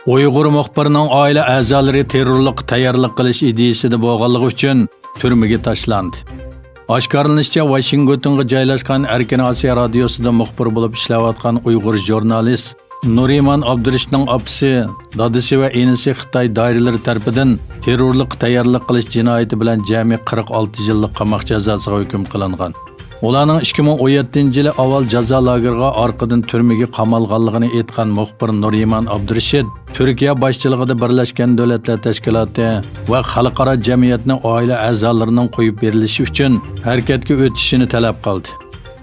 Uyg'ur muxbirining oila a'zolari terrorlik tayyorlik qilish ideyasida bo'lganligi uchun turmaga tashlandi. Oshkorlanishicha, Washingtonga joylashgan Erkin Osiyo radiosida muxbir bo'lib ishlayotgan Uyg'ur jurnalist Nuriman Abdurishning opasi, dadasi va enisi Xitoy doiralari tomonidan terrorlik tayyorlik qilish jinoyati bilan jami 46 yillik qamoq jazosiga hukm qilingan. Ularning 2017-yili avval jazo lageriga orqadan turmaga qamalganligini aytgan muxbir Nuriman Abdurishid Turkiya boshchiligida Birlashgan Davlatlar Tashkiloti va xalqaro jamiyatning oila a'zolarining qo'yib berilishi uchun harakatga o'tishini talab qildi.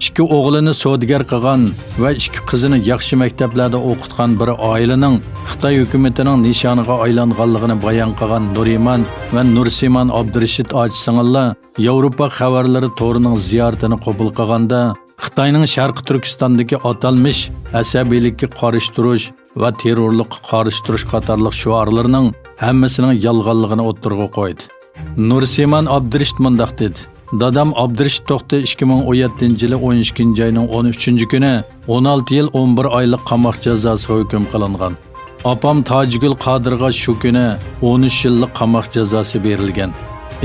İki o'g'lini savdogar qilgan va ikki qizini yaxshi maktablarda o'qitgan bir oilaning Xitoy hukumatining nishoniga aylanganligini bayon qilgan Nuriman va Nursiman Abdurishid ojisinlar Yevropa xabarlari to'rining ziyoratini qabul qilganda Xitoyning Sharqi Turkistondagi atalmish asabiylikka qarshi turish va terrorlikqa qarshi turish qatorliq shuarlarining hammasining yolg'onligini o'ttirg'a qo'ydi. Nursiman Abdurishid mundaq dedi: Dadam Abdurishid To'xti 2017-yili 12-oyning 13-kuni 16 yil 11 oylik qamoq jazosiga hukm qilingan. Apam Tojigul Qodirga shu kuni 13 yillik qamoq jazosi berilgan.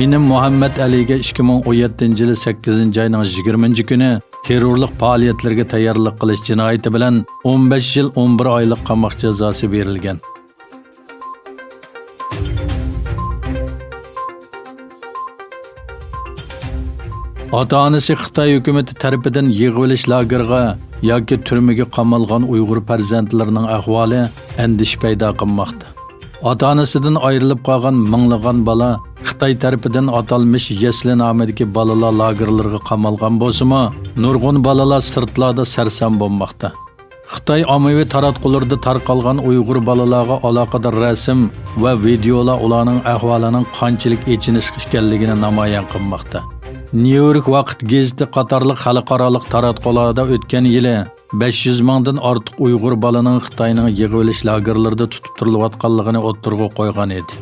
Inim Muhammad Aliga 2017-yili 8-oyning 20-kuni terrorlik faoliyatlarga tayyorlik qilish jinoyati bilan 15 yil 11 oylik qamoq jazosi berilgan. Ota-onasi Xitoy hukumati tarafidan yig'ilish lageriga yoki turmaga qamalgan Uyg'ur farzandlarining ahvoli andish paydo qilmoqda. Ota-onasidan ayrilib qolgan minglagan bola Xitoy tarafidan atalmish Yesli nomidagi bolalar lagerlariga qamalgan bo'lsa-mu, nurg'un bolalar sirtlarda sarsam bo'lmoqda. Xitoy ommaviy taratqularda tarqalgan Uyg'ur bolalarga aloqador rasm va videolar ularning ahvolining qanchalik echinish ekanligini namoyon qilmoqda. New York vaqt gazeti qatorliq xalqaro taratqularda o'tgan yili 500 mingdan ortiq Uyg'ur balaning Xitoyning yig'ilish lagerlarida tutib turilayotganligini o'ttirg'a qo'ygan edi.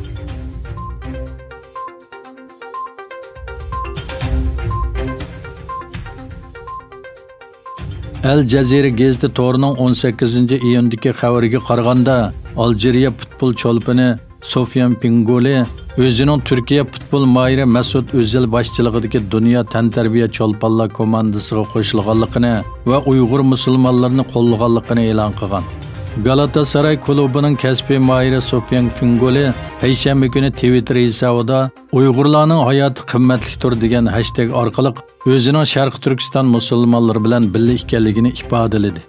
Al Jazeera gazeti to'rining 18-iyundagi xabariga qaraganda, Aljeriya futbol cho'lpini Sofyan Pingoli o'zining Turkiya futbol mayri Mas'ud O'zil boshchiligidagi Dunyo tantarbiya cho'lponlar komandasiga qo'shilganligini va Uyg'ur musulmonlarini qo'llaganligini e'lon qilgan. Galatasaray klubining kasbiy mayri Sofyan Pingoli payshanba kuni Twitter hisobida Uyg'urlarning hayoti qimmatlidir degan hashtag orqali o'zining Sharq Turkiston musulmonlari bilan birga ekanligini ifodaladi.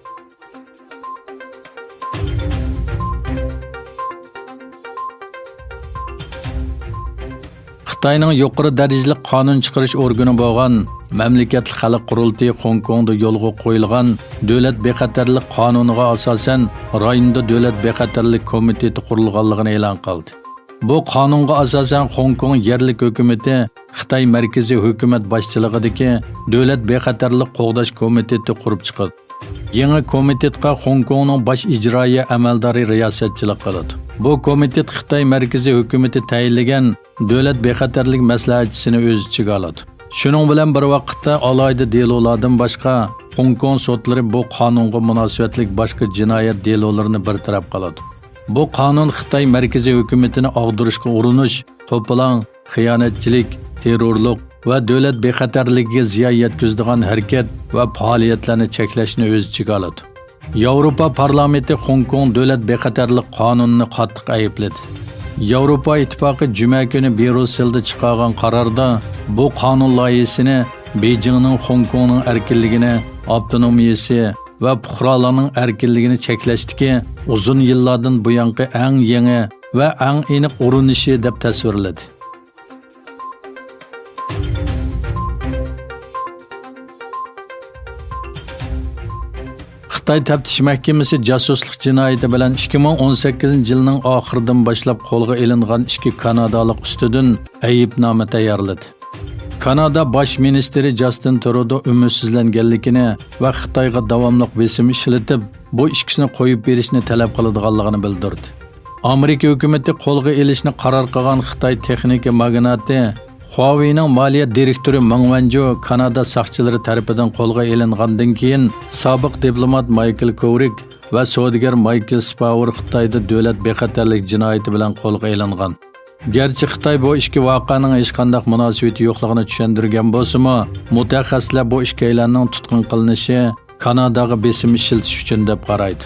Xitoyning yuqori darajali qonun chiqarish organi bo'lgan Mamlakatli xalq qurultiyi Hong Kongda yo'lga qo'yilgan davlat bexatarlik qonuniga asosan rayonda davlat bexatarlik komiteti qurilganligini e'lon qildi. Bu qonunga asosan Hong Kong yerlik hukumati Xitoy markaziy hukumat boshchiligidagi davlat bexatarlik qo'g'dash komiteti qurib chiqadi. Yangi komitetga Hong Kongning bosh ijroiya amaldori riyosatchilik qiladi. Bu komitet Xitoy markaziy hukumati tayinlagan davlat bexatarlik maslahatchisini o'z ichiga oladi. Shuning bilan bir vaqtda alayda delolardan boshqa Hong Kong sotlari bu qonunga munosabatlik boshqa jinoyat delolarini bartaraf qiladi. Bu qonun Xitoy markaziy hukumatini og'dirishga urinish, to'polon, xiyonatchilik, terrorlik va davlat bexatarligiga ziyon yetkazadigan harakat va faoliyatlarni cheklashni o'z ichiga oladi. Yevropa parlamenti Hong Kong davlat bexatarlik qonunini qattiq aybladi. Yevropa ittifoqi juma kuni Brusselda chiqargan qarorda bu qonun loyihasini Beijingning Hong Kongning erkinligini, avtonomiyasi va fuqarolarning erkinligini cheklashdiki uzun yillardan buyongi eng yangi va eng aniq urinishi deb tasvirladi. Xitoy taftish mahkamasi jasuslik jinoyati bilan 2018-yilning oxiridan boshlab qo'lga ilingan ikki kanadalik ustidan aybnoma tayyorladi. Kanada bosh ministri Justin Trudeau umidsizlanganligini va Xitoyga davomli besim ishlatib, bu ikkisini qo'yib berishni talab qiladiganligini bildirdi. Amerika hukumati qo'lga ilishni qaror qilgan Xitoy texnika magnati Huawei'ning moliya direktori Meng Wanzhou Kanada soqchilari tomonidan qo'lga ilingandan keyin sobiq diplomat Michael Kovrig va savdogar Michael Spavor Xitoyda davlat bexatarlik jinoyati bilan qo'lga olingan. Gerçi Xitoy bu ikki voqeaning hech qanday munosabati yo'qligini tushuntirgan bo'lsa-mu, mutaxassislar bu ikkilarning tutqun qilinishi Kanadaga besim ishiltish uchun deb qaraydi.